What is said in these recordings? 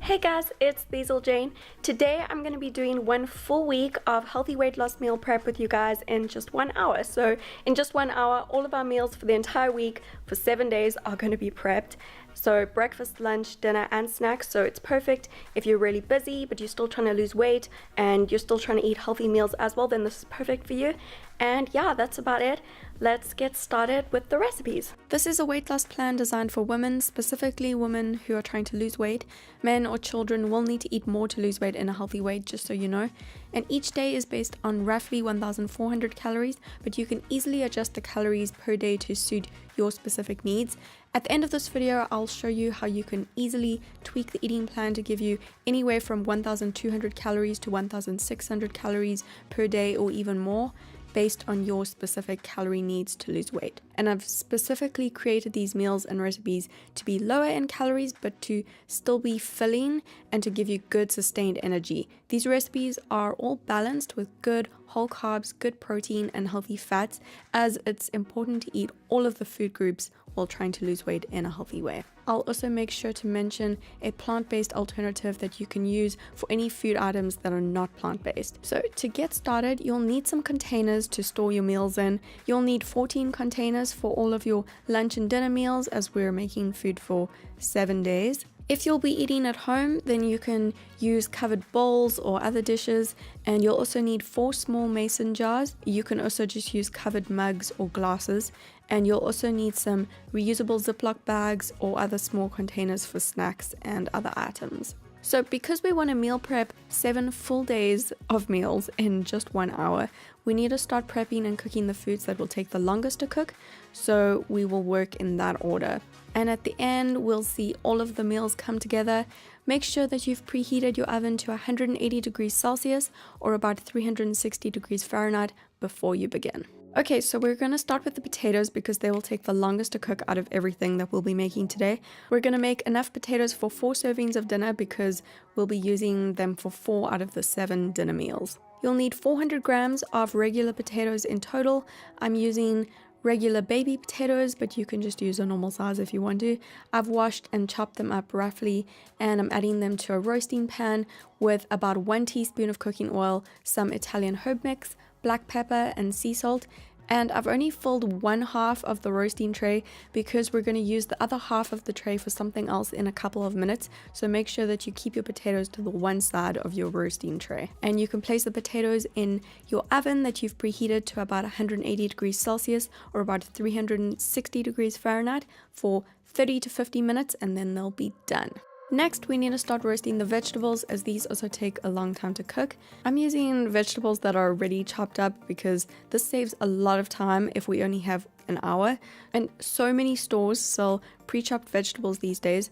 Hey guys, it's Basil Jane. Today I'm going to be doing one full week of healthy weight loss meal prep with you guys in just 1 hour. So in just 1 hour, all of our meals for the entire week for 7 days are going to be prepped. So breakfast, lunch, dinner and snacks. So it's perfect if you're really busy but you're still trying to lose weight and you're still trying to eat healthy meals as well, then this is perfect for you. And yeah, that's about it. Let's get started with the recipes. This is a weight loss plan designed for women, specifically women who are trying to lose weight. Men or children will need to eat more to lose weight in a healthy way, just so you know. And each day is based on roughly 1,400 calories, but you can easily adjust the calories per day to suit your specific needs. At the end of this video, I'll show you how you can easily tweak the eating plan to give you anywhere from 1,200 calories to 1,600 calories per day or even more, based on your specific calorie needs to lose weight. And I've specifically created these meals and recipes to be lower in calories but to still be filling and to give you good sustained energy. These recipes are all balanced with good whole carbs, good protein and healthy fats, as it's important to eat all of the food groups while trying to lose weight in a healthy way. I'll also make sure to mention a plant-based alternative that you can use for any food items that are not plant-based. So to get started, you'll need some containers to store your meals in. You'll need 14 containers for all of your lunch and dinner meals, as we're making food for 7 days. If you'll be eating at home, then you can use covered bowls or other dishes, and you'll also need 4 small mason jars. You can also just use covered mugs or glasses, and you'll also need some reusable Ziploc bags or other small containers for snacks and other items. So because we want to meal prep 7 full days of meals in just 1 hour, we need to start prepping and cooking the foods that will take the longest to cook, so we will work in that order. And at the end, we'll see all of the meals come together. Make sure that you've preheated your oven to 180 degrees Celsius or about 360 degrees Fahrenheit before you begin. Okay, so we're going to start with the potatoes because they will take the longest to cook out of everything that we'll be making today. We're going to make enough potatoes for 4 servings of dinner because we'll be using them for 4 out of the 7 dinner meals. You'll need 400 grams of regular potatoes in total. I'm using regular baby potatoes, but you can just use a normal size if you want to. I've washed and chopped them up roughly, and I'm adding them to a roasting pan with about 1 teaspoon of cooking oil, some Italian herb mix, black pepper and sea salt. And I've only filled 1/2 of the roasting tray because we're going to use the other half of the tray for something else in a couple of minutes. So make sure that you keep your potatoes to the one side of your roasting tray. And you can place the potatoes in your oven that you've preheated to about 180 degrees Celsius or about 360 degrees Fahrenheit for 30 to 50 minutes, and then they'll be done. Next, we need to start roasting the vegetables, as these also take a long time to cook. I'm using vegetables that are already chopped up because this saves a lot of time if we only have an hour. And so many stores sell pre-chopped vegetables these days,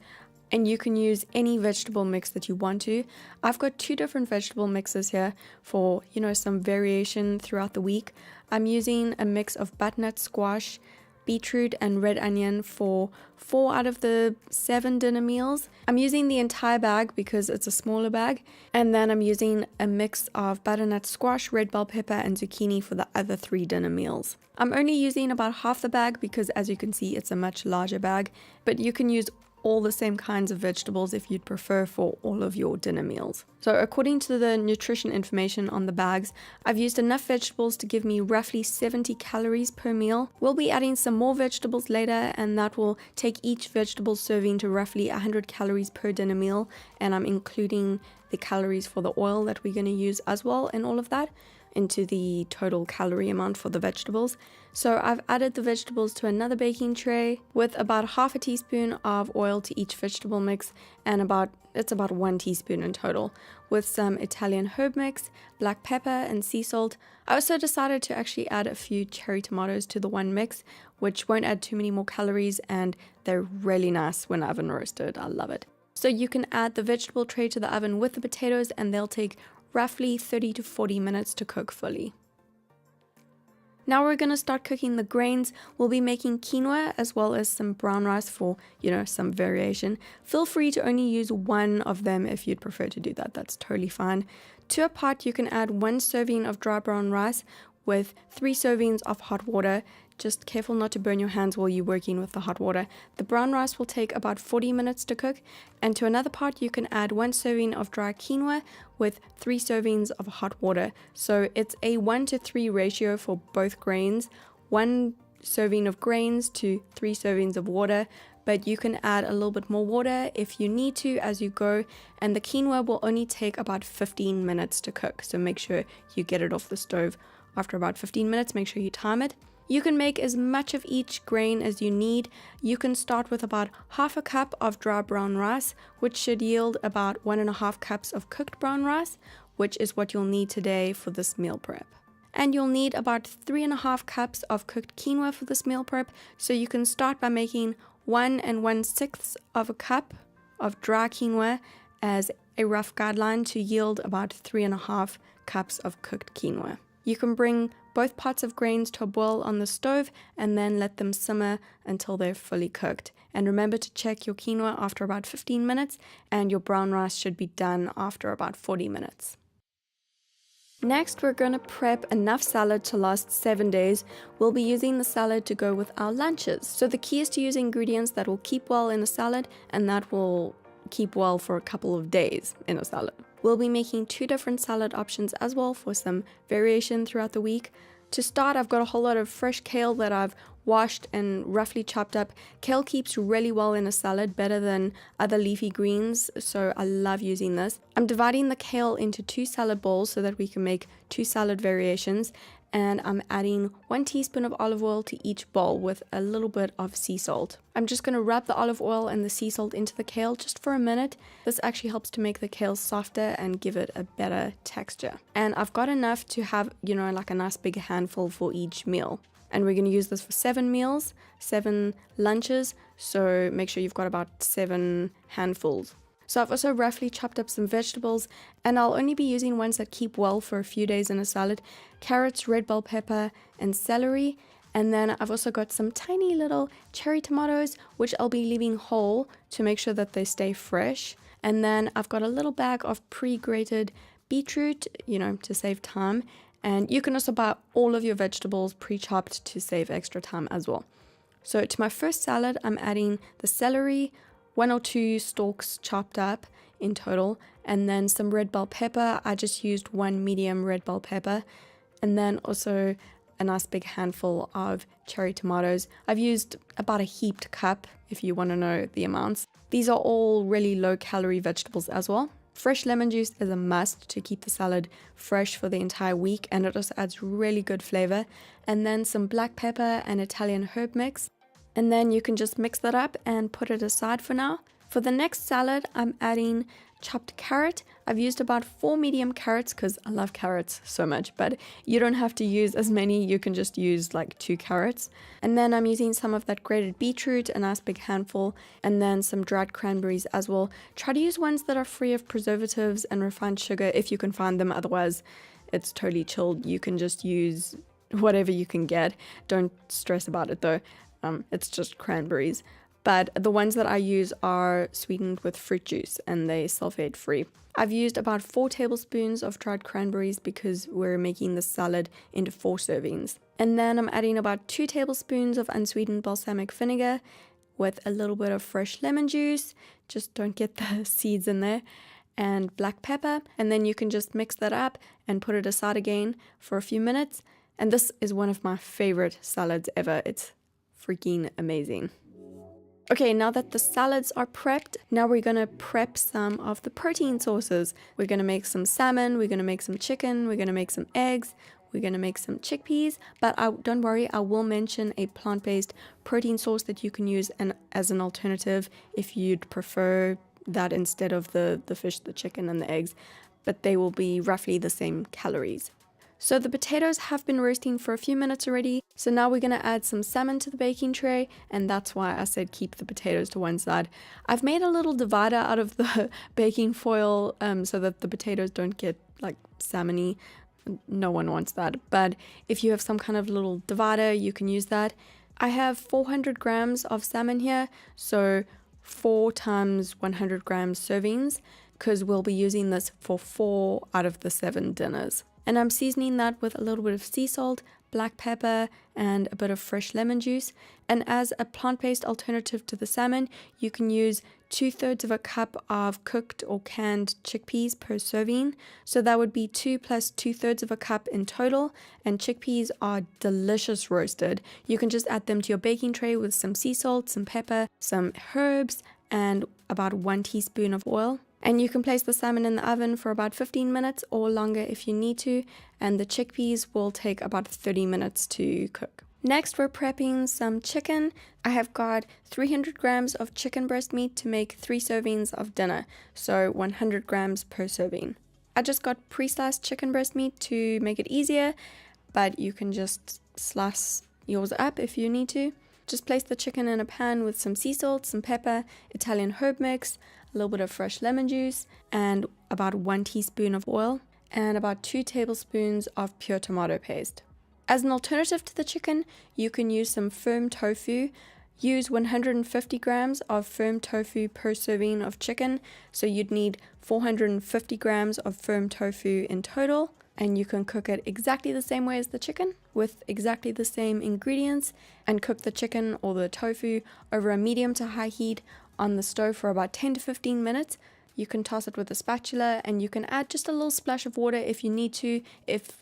and you can use any vegetable mix that you want to. I've got 2 different vegetable mixes here for, some variation throughout the week. I'm using a mix of butternut squash, beetroot and red onion for 4 out of the 7 dinner meals. I'm using the entire bag because it's a smaller bag, and then I'm using a mix of butternut squash, red bell pepper and zucchini for the other 3 dinner meals. I'm only using about half the bag because, as you can see, it's a much larger bag, but you can use all the same kinds of vegetables if you'd prefer for all of your dinner meals. So according to the nutrition information on the bags, I've used enough vegetables to give me roughly 70 calories per meal. We'll be adding some more vegetables later, and that will take each vegetable serving to roughly 100 calories per dinner meal, and I'm including the calories for the oil that we're going to use as well in all of that into the total calorie amount for the vegetables. So I've added the vegetables to another baking tray with about half a teaspoon of oil to each vegetable mix, and it's about 1 teaspoon in total, with some Italian herb mix, black pepper and sea salt. I also decided to actually add a few cherry tomatoes to the one mix, which won't add too many more calories, and they're really nice when oven roasted. I love it. So you can add the vegetable tray to the oven with the potatoes, and they'll take roughly 30 to 40 minutes to cook fully. Now we're going to start cooking the grains. We'll be making quinoa as well as some brown rice for, some variation. Feel free to only use 1 of them if you'd prefer to do that. That's totally fine. To a pot, you can add 1 serving of dry brown rice, with 3 servings of hot water. Just careful not to burn your hands while you're working with the hot water. The brown rice will take about 40 minutes to cook. And to another pot, you can add 1 serving of dry quinoa with 3 servings of hot water. So it's a 1-to-3 ratio for both grains. 1 serving of grains to 3 servings of water. But you can add a little bit more water if you need to as you go. And the quinoa will only take about 15 minutes to cook. So make sure you get it off the stove after about 15 minutes. Make sure you time it. You can make as much of each grain as you need. You can start with about half a cup of dry brown rice, which should yield about 1.5 cups of cooked brown rice, which is what you'll need today for this meal prep. And you'll need about 3.5 cups of cooked quinoa for this meal prep. So you can start by making 1 1/6 of a cup of dry quinoa as a rough guideline to yield about 3.5 cups of cooked quinoa. You can bring both pots of grains to a boil on the stove and then let them simmer until they're fully cooked. And remember to check your quinoa after about 15 minutes, and your brown rice should be done after about 40 minutes. Next, we're going to prep enough salad to last 7 days. We'll be using the salad to go with our lunches. So the key is to use ingredients that will keep well in a salad and that will keep well for a couple of days in a salad. We'll be making 2 different salad options as well for some variation throughout the week. To start, I've got a whole lot of fresh kale that I've washed and roughly chopped up. Kale keeps really well in a salad, better than other leafy greens, so I love using this. I'm dividing the kale into 2 salad bowls so that we can make 2 salad variations, and I'm adding 1 teaspoon of olive oil to each bowl with a little bit of sea salt. I'm just going to rub the olive oil and the sea salt into the kale just for a minute. This actually helps to make the kale softer and give it a better texture. And I've got enough to have, like a nice big handful for each meal. And we're going to use this for 7 meals, 7 lunches, so make sure you've got about 7 handfuls. So I've also roughly chopped up some vegetables, and I'll only be using ones that keep well for a few days in a salad: carrots, red bell pepper, and celery. And then I've also got some tiny little cherry tomatoes, which I'll be leaving whole to make sure that they stay fresh. And then I've got a little bag of pre-grated beetroot, to save time. And you can also buy all of your vegetables pre-chopped to save extra time as well. So to my first salad, I'm adding the celery, 1 or 2 stalks chopped up in total, and then some red bell pepper. I just used 1 medium red bell pepper, and then also a nice big handful of cherry tomatoes. I've used about a heaped cup if you want to know the amounts. These are all really low calorie vegetables as well. Fresh lemon juice is a must to keep the salad fresh for the entire week, and it also adds really good flavor. And then some black pepper and Italian herb mix. And then you can just mix that up and put it aside for now. For the next salad, I'm adding chopped carrot. I've used about 4 medium carrots because I love carrots so much, but you don't have to use as many. You can just use like 2 carrots. And then I'm using some of that grated beetroot, a nice big handful, and then some dried cranberries as well. Try to use ones that are free of preservatives and refined sugar if you can find them. Otherwise, it's totally chilled. You can just use whatever you can get. Don't stress about it though. It's just cranberries. But the ones that I use are sweetened with fruit juice and they sulfate free. I've used about 4 tablespoons of dried cranberries because we're making the salad into 4 servings. And then I'm adding about 2 tablespoons of unsweetened balsamic vinegar with a little bit of fresh lemon juice. Just don't get the seeds in there. And black pepper. And then you can just mix that up and put it aside again for a few minutes. And this is one of my favorite salads ever. It's freaking amazing. Okay, now that the salads are prepped, now we're gonna prep some of the protein sources. We're gonna make some salmon, we're gonna make some chicken, we're gonna make some eggs, we're gonna make some chickpeas, but don't worry, I will mention a plant-based protein source that you can use as an alternative if you'd prefer that instead of the fish, the chicken, and the eggs, but they will be roughly the same calories. So the potatoes have been roasting for a few minutes already. So now we're going to add some salmon to the baking tray. And that's why I said keep the potatoes to one side. I've made a little divider out of the baking foil so that the potatoes don't get like salmony. No one wants that. But if you have some kind of little divider, you can use that. I have 400 grams of salmon here. So 4 times 100 grams servings. because we'll be using this for 4 out of the 7 dinners. And I'm seasoning that with a little bit of sea salt, black pepper, and a bit of fresh lemon juice. And as a plant-based alternative to the salmon, you can use 2/3 of a cup of cooked or canned chickpeas per serving. So that would be 2 plus 2/3 of a cup in total. And chickpeas are delicious roasted. You can just add them to your baking tray with some sea salt, some pepper, some herbs, and about 1 teaspoon of oil. And you can place the salmon in the oven for about 15 minutes or longer if you need to, and the chickpeas will take about 30 minutes to cook. Next, we're prepping some chicken. I have got 300 grams of chicken breast meat to make 3 servings of dinner, so 100 grams per serving. I just got pre-sliced chicken breast meat to make it easier, but you can just slice yours up if you need to. Just place the chicken in a pan with some sea salt, some pepper, Italian herb mix, a little bit of fresh lemon juice, and about 1 teaspoon of oil, and about 2 tablespoons of pure tomato paste. As an alternative to the chicken, you can use some firm tofu. Use 150 grams of firm tofu per serving of chicken, so you'd need 450 grams of firm tofu in total. And you can cook it exactly the same way as the chicken with exactly the same ingredients, and cook the chicken or the tofu over a medium to high heat on the stove for about 10 to 15 minutes. You can toss it with a spatula, and you can add just a little splash of water if you need to,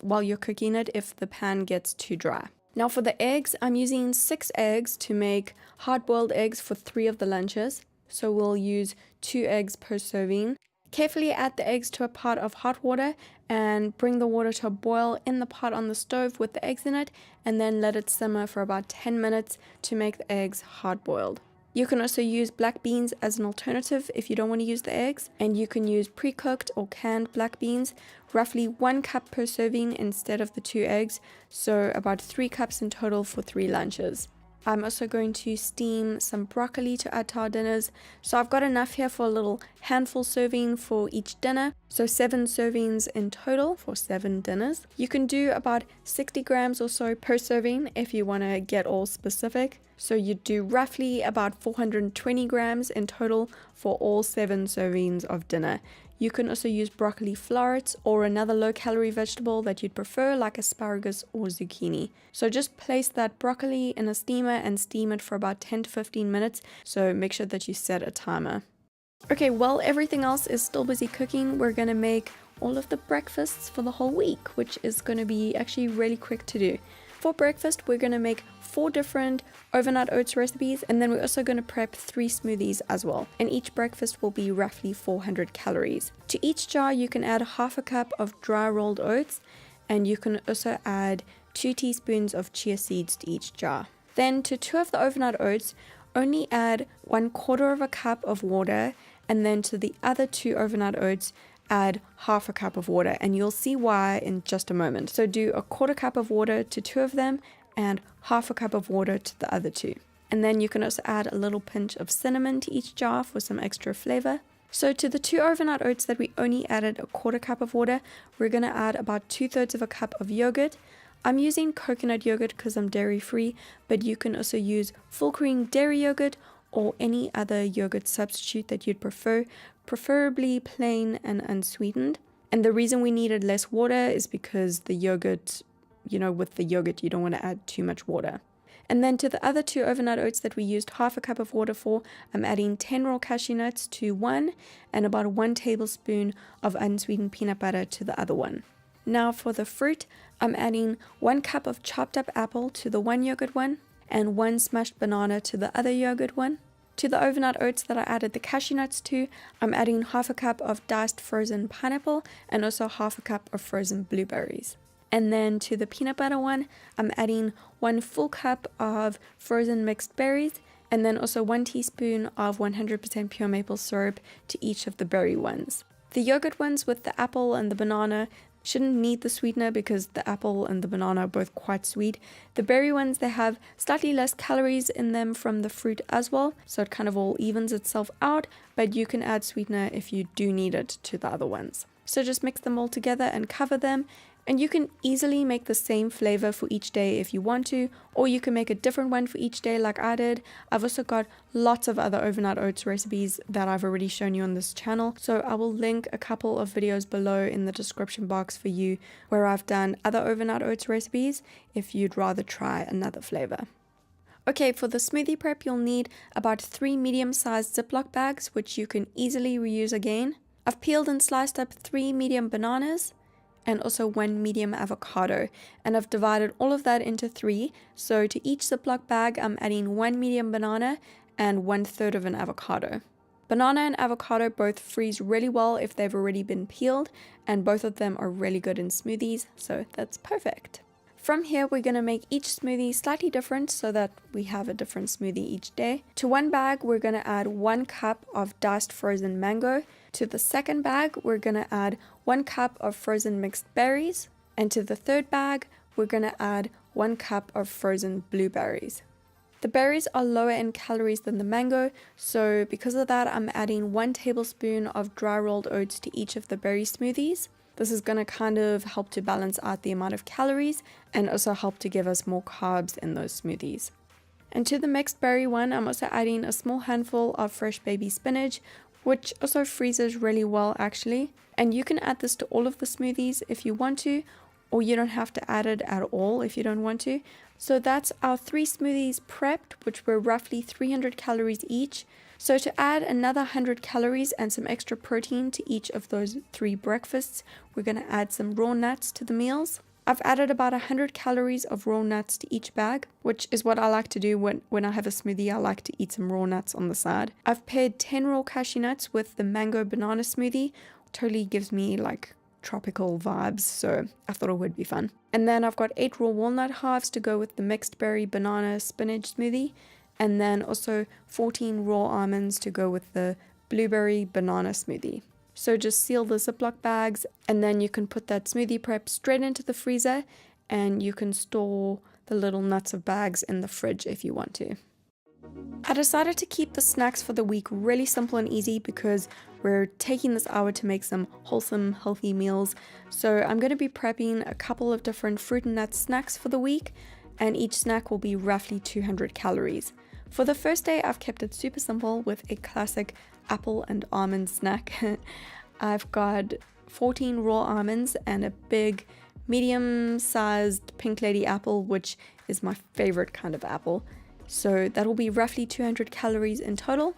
while you're cooking it, if the pan gets too dry. Now for the eggs, I'm using 6 eggs to make hard-boiled eggs for 3 of the lunches. So we'll use 2 eggs per serving. Carefully add the eggs to a pot of hot water and bring the water to a boil in the pot on the stove with the eggs in it, and then let it simmer for about 10 minutes to make the eggs hard-boiled. You can also use black beans as an alternative if you don't want to use the eggs, and you can use pre-cooked or canned black beans, roughly 1 cup per serving instead of the 2 eggs, so about 3 cups in total for 3 lunches. I'm also going to steam some broccoli to add to our dinners. So I've got enough here for a little handful serving for each dinner. So 7 servings in total for 7 dinners. You can do about 60 grams or so per serving if you want to get all specific. So you do roughly about 420 grams in total for all 7 servings of dinner. You can also use broccoli florets or another low-calorie vegetable that you'd prefer, like asparagus or zucchini. So just place that broccoli in a steamer and steam it for about 10 to 15 minutes, so make sure that you set a timer. Okay, while everything else is still busy cooking, we're going to make all of the breakfasts for the whole week, which is going to be actually really quick to do. For breakfast, we're going to make 4 different overnight oats recipes, and then we're also going to prep 3 smoothies as well. And each breakfast will be roughly 400 calories. To each jar, you can add half a cup of dry rolled oats, and you can also add 2 teaspoons of chia seeds to each jar. Then to 2 of the overnight oats, only add 1/4 of a cup of water, and then to the other 2 overnight oats, add half a cup of water, and you'll see why in just a moment. So do 1/4 cup of water to 2 of them and half a cup of water to the other 2. And then you can also add a little pinch of cinnamon to each jar for some extra flavor. So to the 2 overnight oats that we only added 1/4 cup of water, we're going to add about 2/3 of a cup of yogurt. I'm using coconut yogurt because I'm dairy free, but you can also use full cream dairy yogurt or any other yogurt substitute that you'd prefer, preferably plain and unsweetened. And the reason we needed less water is because the yogurt, with the yogurt you don't want to add too much water. And then to the other 2 overnight oats that we used half a cup of water for, I'm adding 10 raw cashew nuts to 1 and about 1 tablespoon of unsweetened peanut butter to the other 1. Now for the fruit, I'm adding 1 cup of chopped up apple to the 1 yogurt one and 1 smashed banana to the other yogurt one. To the overnight oats that I added the cashew nuts to, I'm adding half a cup of diced frozen pineapple and also half a cup of frozen blueberries. And then to the peanut butter one, I'm adding 1 full cup of frozen mixed berries and then also 1 teaspoon of 100% pure maple syrup to each of the berry ones. The yogurt ones with the apple and the banana shouldn't need the sweetener because the apple and the banana are both quite sweet. The berry ones, they have slightly less calories in them from the fruit as well, so it kind of all evens itself out, but you can add sweetener if you do need it to the other ones. So just mix them all together and cover them, And you can easily make the same flavor for each day if you want to, or you can make a different one for each day like I did. I've also got lots of other overnight oats recipes that I've already shown you on this channel, so I will link a couple of videos below in the description box for you where I've done other overnight oats recipes if you'd rather try another flavor. Okay, for the smoothie prep you'll need about 3 medium-sized Ziploc bags, which you can easily reuse again. I've peeled and sliced up 3 medium bananas, and also 1 medium avocado, and I've divided all of that into 3, so to each Ziploc bag I'm adding 1 medium banana and 1/3 of an avocado. Banana and avocado both freeze really well if they've already been peeled, and both of them are really good in smoothies, so that's perfect. From here we're going to make each smoothie slightly different so that we have a different smoothie each day. To one bag we're going to add 1 cup of diced frozen mango. To the second bag we're going to add 1 cup of frozen mixed berries. And to the third bag we're going to add 1 cup of frozen blueberries. The berries are lower in calories than the mango, so because of that I'm adding 1 tablespoon of dry rolled oats to each of the berry smoothies. This is going to kind of help to balance out the amount of calories and also help to give us more carbs in those smoothies. And to the mixed berry one, I'm also adding a small handful of fresh baby spinach, which also freezes really well actually. And you can add this to all of the smoothies if you want to, or you don't have to add it at all if you don't want to. So that's our 3 smoothies prepped, which were roughly 300 calories each. So to add another 100 calories and some extra protein to each of those 3 breakfasts, we're going to add some raw nuts to the meals. I've added about 100 calories of raw nuts to each bag, which is what I like to do when I have a smoothie. I like to eat some raw nuts on the side. I've paired 10 raw cashew nuts with the mango banana smoothie. Totally gives me like tropical vibes, so I thought it would be fun. And then I've got 8 raw walnut halves to go with the mixed berry banana spinach smoothie. And then also 14 raw almonds to go with the blueberry banana smoothie. So just seal the Ziploc bags and then you can put that smoothie prep straight into the freezer, and you can store the little nuts of bags in the fridge if you want to. I decided to keep the snacks for the week really simple and easy because we're taking this hour to make some wholesome, healthy meals. So I'm going to be prepping a couple of different fruit and nut snacks for the week, and each snack will be roughly 200 calories. For the first day, I've kept it super simple with a classic apple and almond snack. I've got 14 raw almonds and a big medium-sized Pink Lady apple, which is my favorite kind of apple. So that will be roughly 200 calories in total.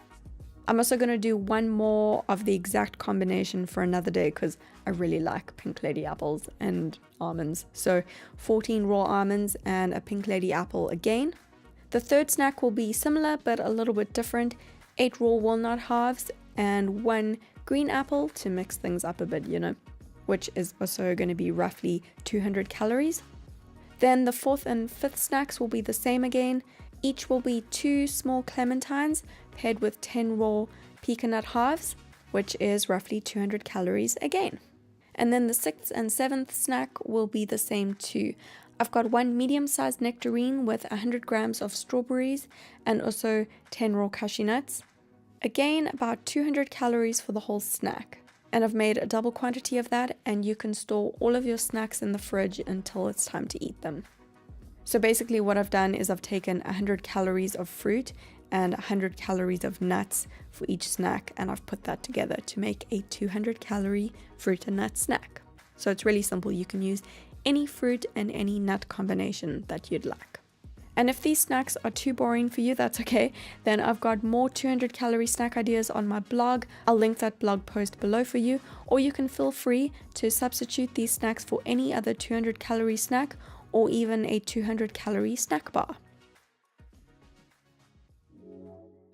I'm also going to do one more of the exact combination for another day because I really like Pink Lady apples and almonds. So 14 raw almonds and a Pink Lady apple again. The third snack will be similar but a little bit different. 8 raw walnut halves and 1 green apple to mix things up a bit, which is also going to be roughly 200 calories. Then the fourth and fifth snacks will be the same again. Each will be 2 small clementines paired with 10 raw pecan nut halves, which is roughly 200 calories again. And then the sixth and seventh snack will be the same too. I've got 1 medium-sized nectarine with 100 grams of strawberries and also 10 raw cashew nuts. Again, about 200 calories for the whole snack. And I've made a double quantity of that, and you can store all of your snacks in the fridge until it's time to eat them. So basically what I've done is I've taken 100 calories of fruit and 100 calories of nuts for each snack, and I've put that together to make a 200 calorie fruit and nut snack. So it's really simple. You can use any fruit and any nut combination that you'd like. And if these snacks are too boring for you, that's okay. Then I've got more 200 calorie snack ideas on my blog. I'll link that blog post below for you, or you can feel free to substitute these snacks for any other 200 calorie snack or even a 200 calorie snack bar.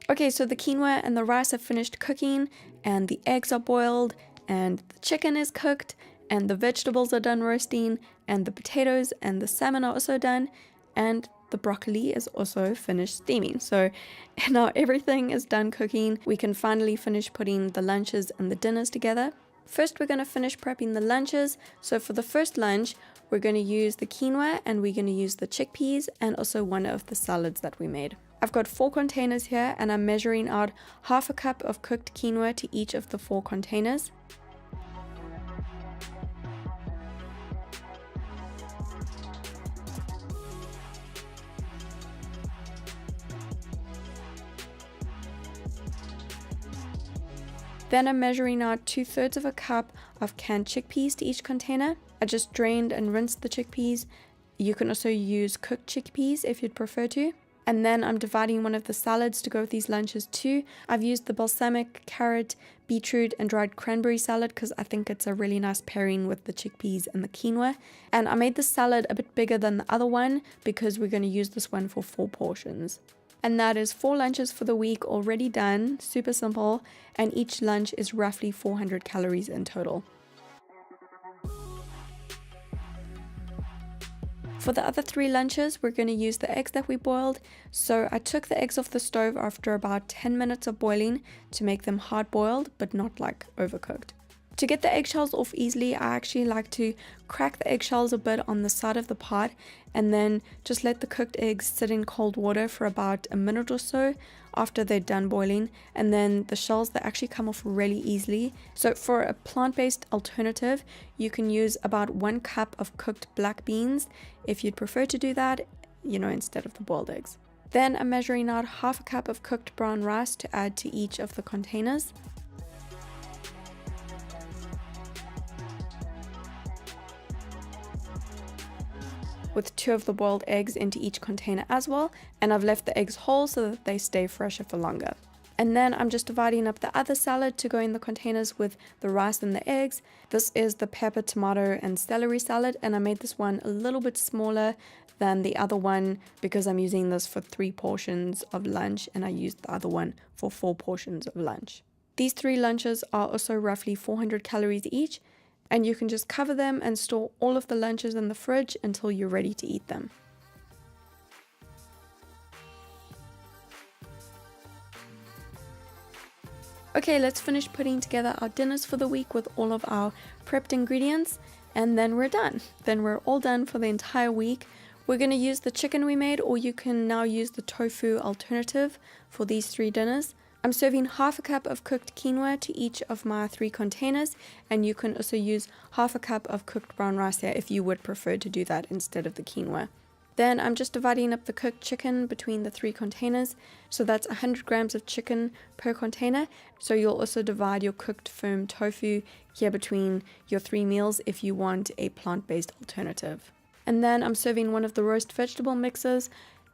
Okay, so the quinoa and the rice have finished cooking, and the eggs are boiled, and the chicken is cooked, and the vegetables are done roasting, and the potatoes and the salmon are also done, and the broccoli is also finished steaming. So now everything is done cooking. We can finally finish putting the lunches and the dinners together. First, we're going to finish prepping the lunches. So for the first lunch, we're going to use the quinoa, and we're going to use the chickpeas and also one of the salads that we made. I've got 4 containers here, and I'm measuring out half a cup of cooked quinoa to each of the 4 containers. Then I'm measuring out 2/3 of a cup of canned chickpeas to each container. I just drained and rinsed the chickpeas. You can also use cooked chickpeas if you'd prefer to. And then I'm dividing one of the salads to go with these lunches too. I've used the balsamic, carrot, beetroot and dried cranberry salad because I think it's a really nice pairing with the chickpeas and the quinoa. And I made the salad a bit bigger than the other one because we're going to use this one for 4 portions. And that is 4 lunches for the week already done, super simple, and each lunch is roughly 400 calories in total. For the other 3 lunches, we're going to use the eggs that we boiled. So I took the eggs off the stove after about 10 minutes of boiling to make them hard boiled, but not like overcooked. To get the eggshells off easily, I actually like to crack the eggshells a bit on the side of the pot and then just let the cooked eggs sit in cold water for about a minute or so after they're done boiling, and then the shells, they actually come off really easily. So for a plant-based alternative, you can use about 1 cup of cooked black beans if you'd prefer to do that, instead of the boiled eggs. Then I'm measuring out half a cup of cooked brown rice to add to each of the containers. With 2 of the boiled eggs into each container as well, and I've left the eggs whole so that they stay fresher for longer. And then I'm just dividing up the other salad to go in the containers with the rice and the eggs. This is the pepper, tomato and celery salad, and I made this one a little bit smaller than the other one because I'm using this for 3 portions of lunch and I used the other one for 4 portions of lunch. These 3 lunches are also roughly 400 calories each, and you can just cover them and store all of the lunches in the fridge until you're ready to eat them. Okay, let's finish putting together our dinners for the week with all of our prepped ingredients, and then we're done. Then we're all done for the entire week. We're going to use the chicken we made, or you can now use the tofu alternative for these 3 dinners. I'm serving half a cup of cooked quinoa to each of my 3 containers, and you can also use half a cup of cooked brown rice here if you would prefer to do that instead of the quinoa. Then I'm just dividing up the cooked chicken between the 3 containers, so that's 100 grams of chicken per container. So you'll also divide your cooked firm tofu here between your 3 meals if you want a plant-based alternative. And then I'm serving one of the roast vegetable mixes.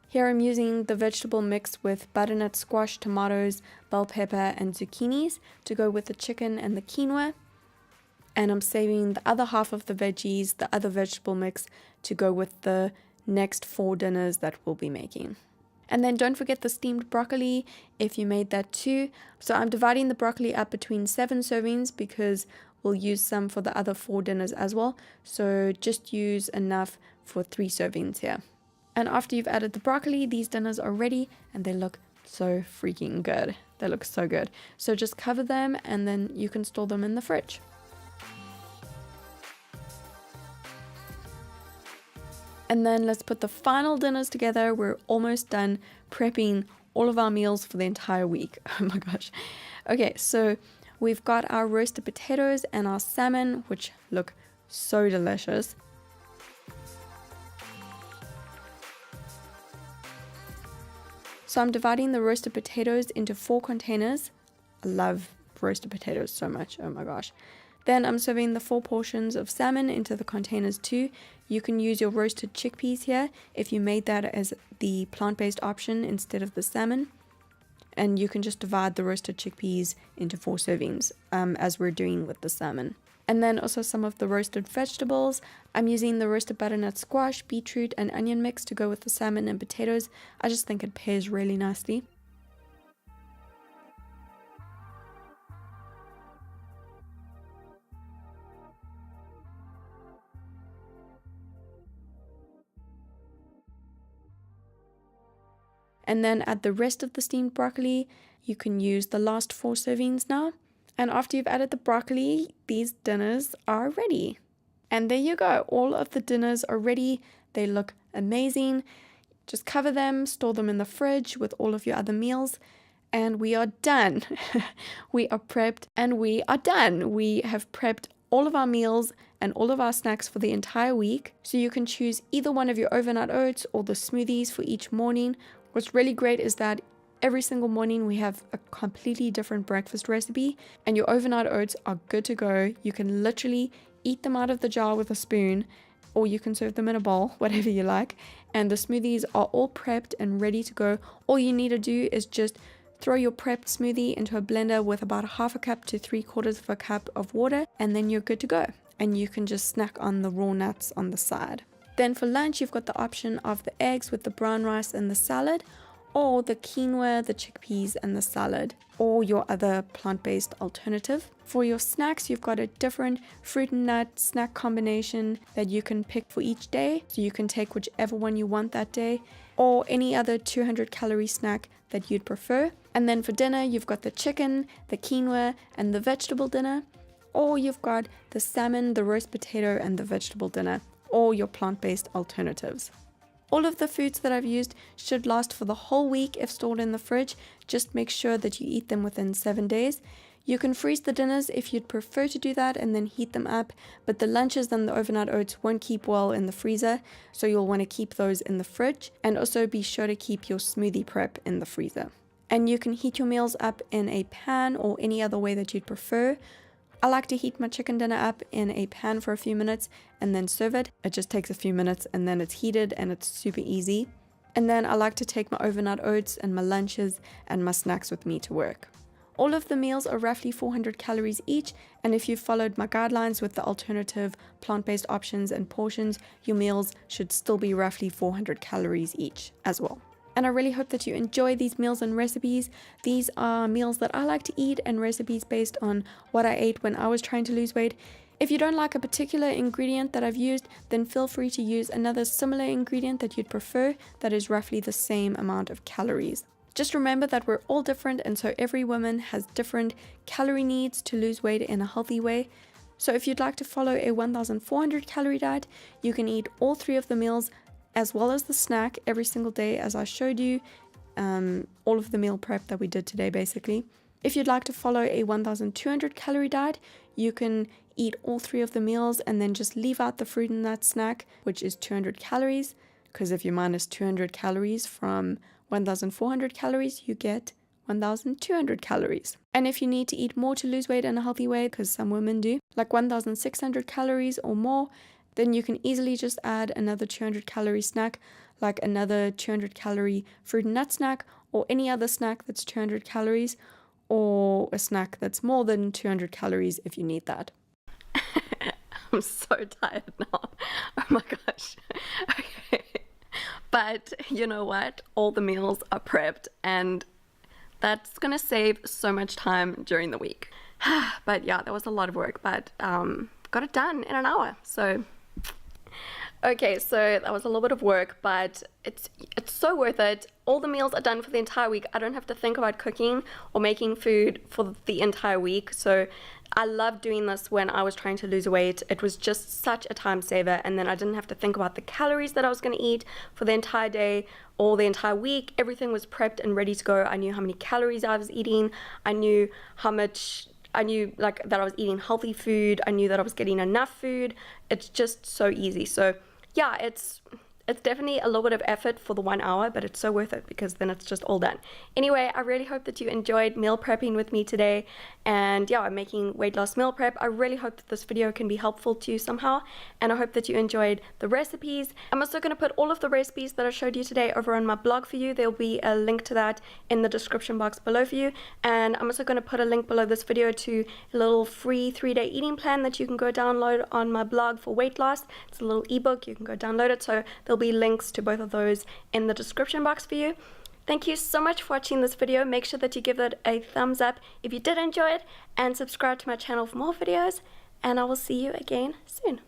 Here I'm using the vegetable mix with butternut squash, tomatoes, bell pepper and zucchinis to go with the chicken and the quinoa. And I'm saving the other half of the veggies, the other vegetable mix, to go with the next 4 dinners that we'll be making. And then don't forget the steamed broccoli if you made that too. So I'm dividing the broccoli up between 7 servings because we'll use some for the other 4 dinners as well. So just use enough for 3 servings here. And after you've added the broccoli, these dinners are ready and they look so freaking good. They look so good. So just cover them and then you can store them in the fridge. And then let's put the final dinners together. We're almost done prepping all of our meals for the entire week. Oh my gosh. Okay, so we've got our roasted potatoes and our salmon, which look so delicious. So I'm dividing the roasted potatoes into 4 containers. I love roasted potatoes so much. Oh my gosh. Then I'm serving the 4 portions of salmon into the containers too. You can use your roasted chickpeas here if you made that as the plant-based option instead of the salmon. And you can just divide the roasted chickpeas into 4 servings as we're doing with the salmon. And then also some of the roasted vegetables. I'm using the roasted butternut squash, beetroot and onion mix to go with the salmon and potatoes. I just think it pairs really nicely. And then add the rest of the steamed broccoli. You can use the last 4 servings now. And after you've added the broccoli, these dinners are ready. And there you go. All of the dinners are ready. They look amazing. Just cover them, store them in the fridge with all of your other meals. And we are done. We are prepped and we are done. We have prepped all of our meals and all of our snacks for the entire week. So you can choose either one of your overnight oats or the smoothies for each morning. What's really great is that Every single morning we have a completely different breakfast recipe, and your overnight oats are good to go. You can literally eat them out of the jar with a spoon, or you can serve them in a bowl, whatever you like. And the smoothies are all prepped and ready to go. All you need to do is just throw your prepped smoothie into a blender with about 1/2 cup to 3/4 of a cup of water, and then you're good to go. And you can just snack on the raw nuts on the side. Then for lunch, you've got the option of the eggs with the brown rice and the salad, or the quinoa, the chickpeas, and the salad, or your other plant-based alternative. For your snacks, you've got a different fruit and nut snack combination that you can pick for each day. So you can take whichever one you want that day, or any other 200-calorie snack that you'd prefer. And then for dinner, you've got the chicken, the quinoa, and the vegetable dinner, or you've got the salmon, the roast potato, and the vegetable dinner, or your plant-based alternatives. All of the foods that I've used should last for the whole week if stored in the fridge. Just make sure that you eat them within 7 days. You can freeze the dinners if you'd prefer to do that and then heat them up, but the lunches and the overnight oats won't keep well in the freezer, so you'll want to keep those in the fridge. And also be sure to keep your smoothie prep in the freezer. And you can heat your meals up in a pan or any other way that you'd prefer. I like to heat my chicken dinner up in a pan for a few minutes and then serve it. It just takes a few minutes and then it's heated and it's super easy. And then I like to take my overnight oats and my lunches and my snacks with me to work. All of the meals are roughly 400 calories each, and if you've followed my guidelines with the alternative plant-based options and portions, your meals should still be roughly 400 calories each as well. And I really hope that you enjoy these meals and recipes. These are meals that I like to eat and recipes based on what I ate when I was trying to lose weight. If you don't like a particular ingredient that I've used, then feel free to use another similar ingredient that you'd prefer that is roughly the same amount of calories. Just remember that we're all different, and so every woman has different calorie needs to lose weight in a healthy way. So if you'd like to follow a 1,400 calorie diet, you can eat all 3 of the meals as well as the snack every single day, as I showed you, all of the meal prep that we did today basically. If you'd like to follow a 1,200 calorie diet, you can eat all 3 of the meals and then just leave out the fruit and nut snack, which is 200 calories, because if you minus 200 calories from 1,400 calories, you get 1,200 calories. And if you need to eat more to lose weight in a healthy way, because some women do, like 1,600 calories or more, then you can easily just add another 200 calorie snack, like another 200 calorie fruit and nut snack, or any other snack that's 200 calories, or a snack that's more than 200 calories if you need that. I'm so tired now. Oh my gosh. Okay. But you know what? All the meals are prepped, and that's gonna save so much time during the week. But yeah, that was a lot of work, but got it done in an hour. So okay, so that was a little bit of work, but it's so worth it. All the meals are done for the entire week. I don't have to think about cooking or making food for the entire week. So I loved doing this when I was trying to lose weight. It was just such a time saver, and then I didn't have to think about the calories that I was going to eat for the entire day or the entire week. Everything was prepped and ready to go. I knew how many calories I was eating. I knew like that I was eating healthy food. I knew that I was getting enough food. It's just so easy. So yeah, it's definitely a little bit of effort for the 1 hour, but it's so worth it because then it's just all done. Anyway, I really hope that you enjoyed meal prepping with me today. And yeah, I'm making weight loss meal prep. I really hope that this video can be helpful to you somehow, and I hope that you enjoyed the recipes. I'm also going to put all of the recipes that I showed you today over on my blog for you. There'll be a link to that in the description box below for you. And I'm also going to put a link below this video to a little free 3-day eating plan that you can go download on my blog for weight loss. It's a little ebook. You can go download it. So there'll be links to both of those in the description box for you. Thank you so much for watching this video. Make sure that you give it a thumbs up if you did enjoy it, and subscribe to my channel for more videos, and I will see you again soon.